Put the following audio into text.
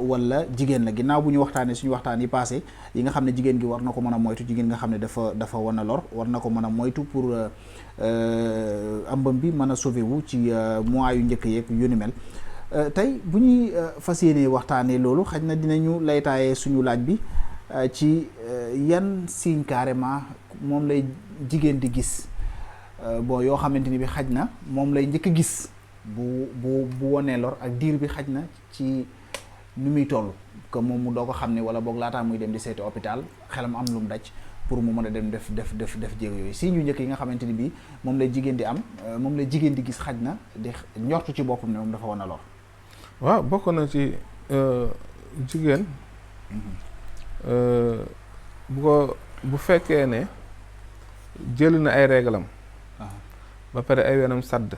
wala jigéen la ginnaaw bu ñu waxtaanee suñu waxtaan yi passé yi nga xam ne jigéen gi war na ko mën a moytu jigéen nga xam ne dafa wan a lor war na ko mën a moytu pour ëmbam bi mën a sauver wu ci mois yu njëkk yeeg yu ni mel tey bu ñuy fas yéenee waxtaanee loolu xaj na dinañu laytaayee suñu laaj bi ci yan signe carrément moom lay jigéen di gis bon yoo xamante ni bi xaj na moom lay njëkk a gis bu wonee lor ak diir bi xaj na ci nu muy toll que moom mu doo ko xam ne wala boog laataa muy dem di seeti hôpital xelam am lu mu daj pour mu mën a dem def jéego yooyu si ñu njëkk yi nga xamante ni bii moom lay jigéen di am moom lay jigéen di gis xaj na di njortu ci boppam ne moom dafa wan a lor. waaw bokk na ci jigéen bu fekkee ne jël na ay réglam ba pare ay wenam sadd